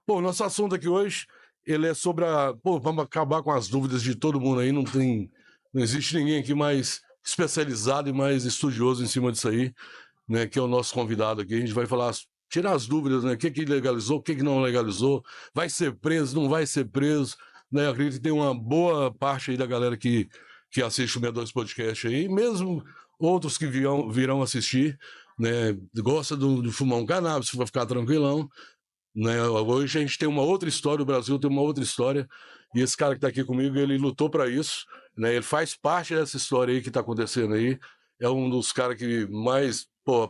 Pô, nosso assunto aqui hoje, ele é sobre a... Pô, vamos acabar com as dúvidas de todo mundo aí, não existe ninguém aqui mais especializado e mais estudioso em cima disso aí, né, que é o nosso convidado aqui. A gente vai falar, tirar as dúvidas, né, o que legalizou, o que não legalizou, vai ser preso, não vai ser preso, né, eu acredito que tem uma boa parte aí da galera que assiste o 62 Podcast aí, mesmo outros que virão assistir, né, gosta de fumar um cannabis, vai ficar tranquilão, né? Hoje a gente tem uma outra história, o Brasil tem uma outra história, e esse cara que está aqui comigo, ele lutou para isso, né? Ele faz parte dessa história aí que está acontecendo aí, é um dos caras que mais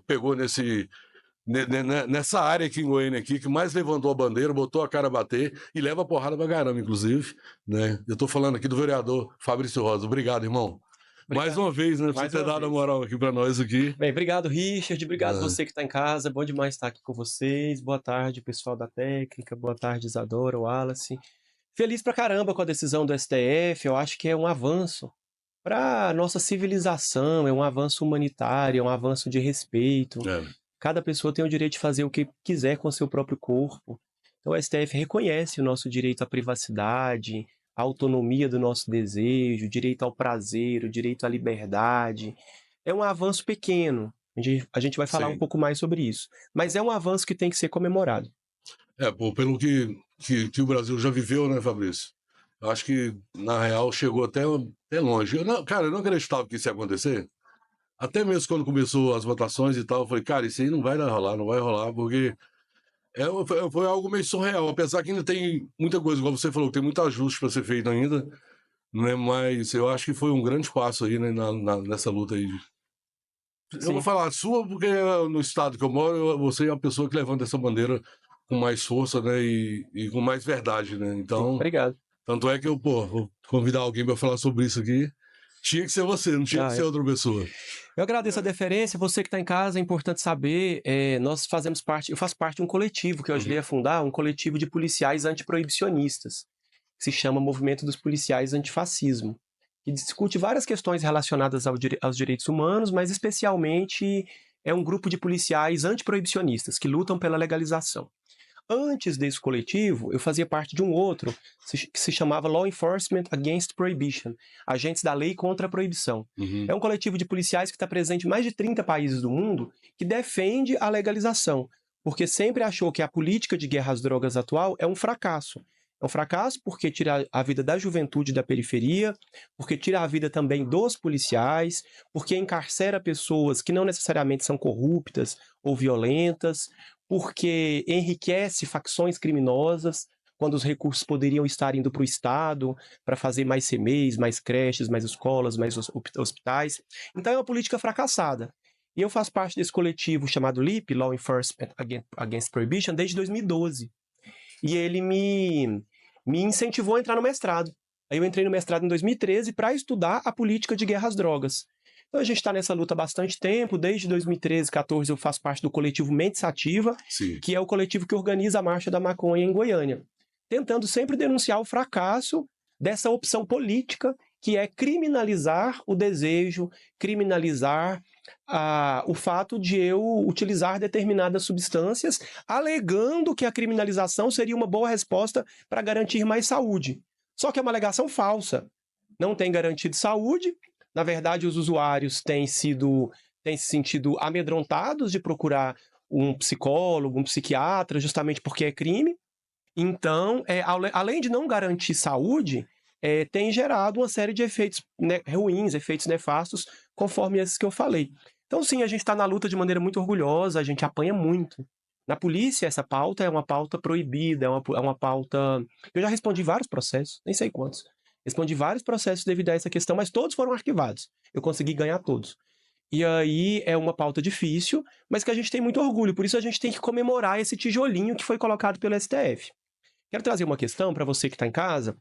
pegou nessa área aqui em Goiânia, aqui, que mais levantou a bandeira, botou a cara a bater e leva porrada pra caramba, inclusive, né? Eu estou falando aqui do vereador Fabrício Rosa. Obrigado, irmão. Obrigado. Mais uma vez, né? Por você ter dado a moral aqui para nós aqui. Bem, obrigado, Richard. Obrigado você que está em casa. Bom demais estar aqui com vocês. Boa tarde, pessoal da técnica. Boa tarde, Isadora, Wallace. Feliz pra caramba com a decisão do STF. Eu acho que é um avanço para nossa civilização, é um avanço humanitário, é um avanço de respeito. Cada pessoa tem o direito de fazer o que quiser com o seu próprio corpo. Então o STF reconhece o nosso direito à privacidade, a autonomia do nosso desejo, o direito ao prazer, o direito à liberdade. É um avanço pequeno. A gente vai falar um pouco mais sobre isso. Mas é um avanço que tem que ser comemorado. Pelo que o Brasil já viveu, né, Fabrício? Eu acho que, na real, chegou até longe. Cara, eu não acreditava que isso ia acontecer. Até mesmo quando começou as votações e tal, eu falei, cara, isso aí não vai rolar, não vai rolar, porque foi algo meio surreal. Apesar que ainda tem muita coisa, igual você falou, tem muito ajuste para ser feito ainda, né? Mas eu acho que foi um grande passo aí, né, nessa luta aí. Eu vou falar a sua, porque no estado que eu moro, você é a pessoa que levanta essa bandeira com mais força, né, e com mais verdade, né? Então, obrigado. Tanto é que eu, vou convidar alguém para falar sobre isso aqui. Tinha que ser você, não tinha que ser outra pessoa. Eu agradeço a deferência. Você que está em casa, é importante saber, nós fazemos parte, eu faço parte de um coletivo que eu ajudei a fundar, um coletivo de policiais antiproibicionistas, que se chama Movimento dos Policiais Antifascismo, que discute várias questões relacionadas aos direitos humanos, mas especialmente é um grupo de policiais antiproibicionistas que lutam pela legalização. Antes desse coletivo, eu fazia parte de um outro que se chamava Law Enforcement Against Prohibition, Agentes da Lei contra a Proibição. É um coletivo de policiais que está presente em mais de 30 países do mundo que defende a legalização, porque sempre achou que a política de guerra às drogas atual é um fracasso. É um fracasso porque tira a vida da juventude da periferia, porque tira a vida também dos policiais, porque encarcera pessoas que não necessariamente são corruptas ou violentas, porque enriquece facções criminosas, quando os recursos poderiam estar indo para o Estado, para fazer mais CMEs, mais creches, mais escolas, mais hospitais. Então é uma política fracassada. E eu faço parte desse coletivo chamado LEAP, Law Enforcement Against Prohibition, desde 2012. E ele me incentivou a entrar no mestrado. Aí eu entrei no mestrado em 2013 para estudar a política de guerra às drogas. Então a gente está nessa luta há bastante tempo, desde 2013, 2014 eu faço parte do coletivo Mente Sativa, que é o coletivo que organiza a Marcha da Maconha em Goiânia, tentando sempre denunciar o fracasso dessa opção política que é criminalizar o desejo, criminalizar o fato de eu utilizar determinadas substâncias, alegando que a criminalização seria uma boa resposta para garantir mais saúde. Só que é uma alegação falsa. Não tem garantia de saúde. Na verdade, os usuários têm se sentido amedrontados de procurar um psicólogo, um psiquiatra, justamente porque é crime. Então, além de não garantir saúde, tem gerado uma série de efeitos ruins, efeitos nefastos, conforme esses que eu falei. Então, sim, a gente está na luta de maneira muito orgulhosa, a gente apanha muito. Na polícia, essa pauta é uma pauta proibida, é uma pauta... Eu já respondi vários processos, nem sei quantos. Respondi vários processos devido a essa questão, mas todos foram arquivados. Eu consegui ganhar todos. E aí é uma pauta difícil, mas que a gente tem muito orgulho. Por isso a gente tem que comemorar esse tijolinho que foi colocado pelo STF. Quero trazer uma questão para você que está em casa,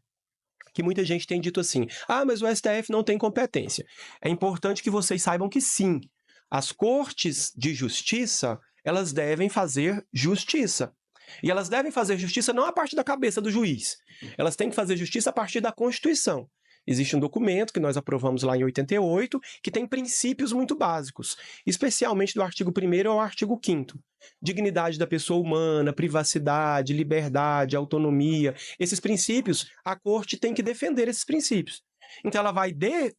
que muita gente tem dito assim, mas o STF não tem competência. É importante que vocês saibam que sim, as cortes de justiça, elas devem fazer justiça. E elas devem fazer justiça não a partir da cabeça do juiz. Elas têm que fazer justiça a partir da Constituição. Existe um documento que nós aprovamos lá em 88, que tem princípios muito básicos, especialmente do artigo 1º ao artigo 5º. Dignidade da pessoa humana, privacidade, liberdade, autonomia. Esses princípios, a corte tem que defender esses princípios. Então, ela vai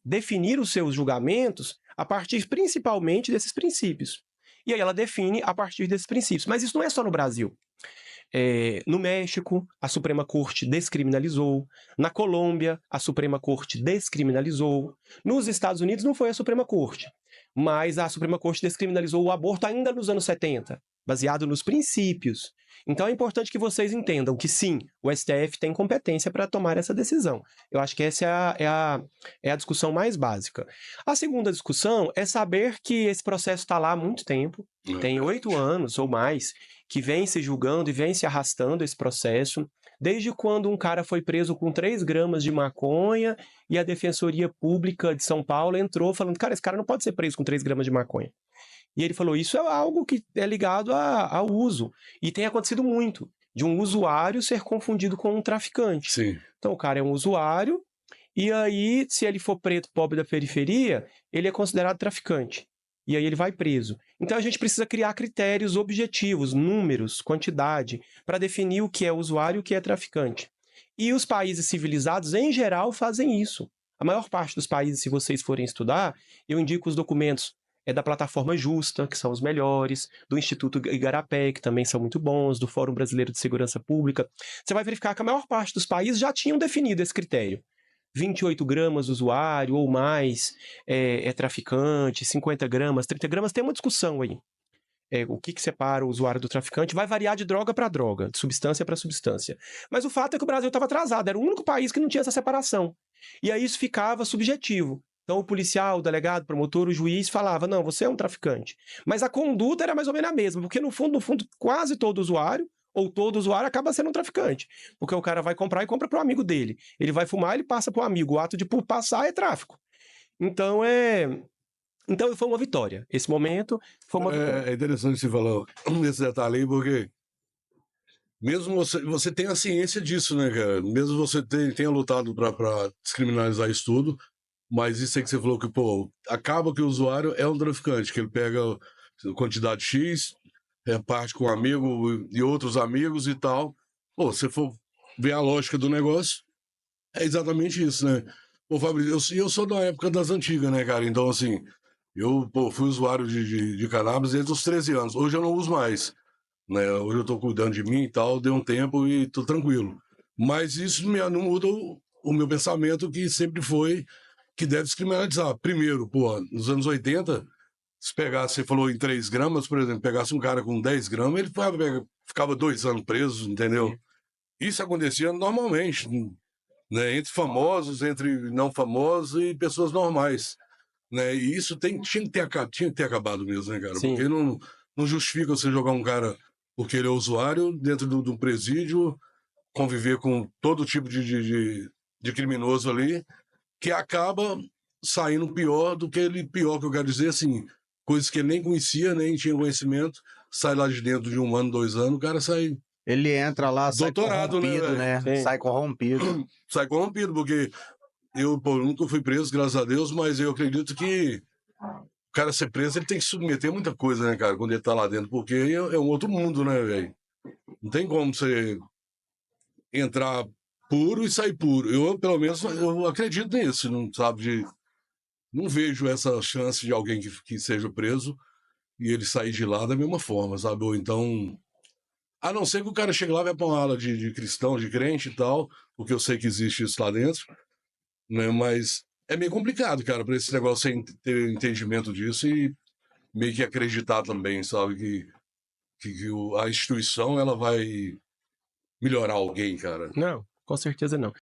definir os seus julgamentos a partir principalmente desses princípios. E aí ela define a partir desses princípios. Mas isso não é só no Brasil. No México, a Suprema Corte descriminalizou. Na Colômbia, a Suprema Corte descriminalizou. Nos Estados Unidos não foi a Suprema Corte, mas a Suprema Corte descriminalizou o aborto ainda nos anos 70, baseado nos princípios. Então é importante que vocês entendam que sim, o STF tem competência para tomar essa decisão. Eu acho que essa é a discussão mais básica. A segunda discussão é saber que esse processo está lá há muito tempo, tem 8 anos ou mais, que vem se julgando e vem se arrastando esse processo, desde quando um cara foi preso com 3 gramas de maconha e a Defensoria Pública de São Paulo entrou falando, cara, esse cara não pode ser preso com 3 gramas de maconha. E ele falou, isso é algo que é ligado ao uso. E tem acontecido muito, de um usuário ser confundido com um traficante. Sim. Então o cara é um usuário, e aí, se ele for preto, pobre da periferia, ele é considerado traficante. E aí ele vai preso. Então a gente precisa criar critérios objetivos, números, quantidade, para definir o que é usuário e o que é traficante. E os países civilizados, em geral, fazem isso. A maior parte dos países, se vocês forem estudar, eu indico os documentos da Plataforma Justa, que são os melhores, do Instituto Igarapé, que também são muito bons, do Fórum Brasileiro de Segurança Pública. Você vai verificar que a maior parte dos países já tinham definido esse critério. 28 gramas usuário ou mais é traficante, 50 gramas, 30 gramas, tem uma discussão aí. O que separa o usuário do traficante vai variar de droga para droga, de substância para substância. Mas o fato é que o Brasil estava atrasado, era o único país que não tinha essa separação. E aí isso ficava subjetivo. Então o policial, o delegado, o promotor, o juiz falava, não, você é um traficante. Mas a conduta era mais ou menos a mesma, porque no fundo, quase todo usuário, ou todo usuário acaba sendo um traficante. Porque o cara vai comprar e compra para o amigo dele. Ele vai fumar, ele passa para o amigo. O ato de passar é tráfico. Então Então foi uma vitória. Esse momento foi uma vitória. É interessante você falar nesse detalhe aí, porque mesmo você tem a ciência disso, né, cara? Mesmo você tenha lutado para descriminalizar isso tudo, mas isso aí que você falou que, pô, acaba que o usuário é um traficante, que ele pega quantidade X, reparte com um amigo e outros amigos e tal. Pô, se for ver a lógica do negócio, é exatamente isso, né? Pô, Fabrício, eu sou da época das antigas, né, cara? Então, assim, eu fui usuário de cannabis desde os 13 anos. Hoje eu não uso mais, né? Hoje eu tô cuidando de mim e tal, deu um tempo e tô tranquilo. Mas isso não muda o meu pensamento, que sempre foi que deve descriminalizar. Primeiro, pô, nos anos 80, se pegasse, você falou em 3 gramas, por exemplo, pegasse um cara com 10 gramas, ele ficava 2 anos preso, entendeu? Isso acontecia normalmente, né? Entre famosos, entre não famosos e pessoas normais, né? E isso tinha que ter acabado mesmo, né, cara? Sim. Porque não justifica você jogar um cara porque ele é usuário dentro de um presídio, conviver com todo tipo de criminoso ali, que acaba saindo pior que eu quero dizer, assim, coisas que ele nem conhecia, nem tinha conhecimento, sai lá de dentro de 1 ano, 2 anos, o cara sai... Ele entra lá, sai doutorado, corrompido, né? Sim. Sai corrompido. Sai corrompido, porque eu nunca fui preso, graças a Deus, mas eu acredito que o cara ser preso, ele tem que submeter muita coisa, né, cara, quando ele tá lá dentro, porque é um outro mundo, né, velho? Não tem como você entrar puro e sair puro. Eu, pelo menos, eu acredito nisso, não sabe? Não vejo essa chance de alguém que seja preso e ele sair de lá da mesma forma, sabe? Ou então, a não ser que o cara chegue lá e vai pra uma aula de cristão, de crente e tal, porque eu sei que existe isso lá dentro, né? Mas é meio complicado, cara, pra esse negócio sem ter entendimento disso e meio que acreditar também, sabe? Que a instituição, ela vai melhorar alguém, cara. Não, com certeza não.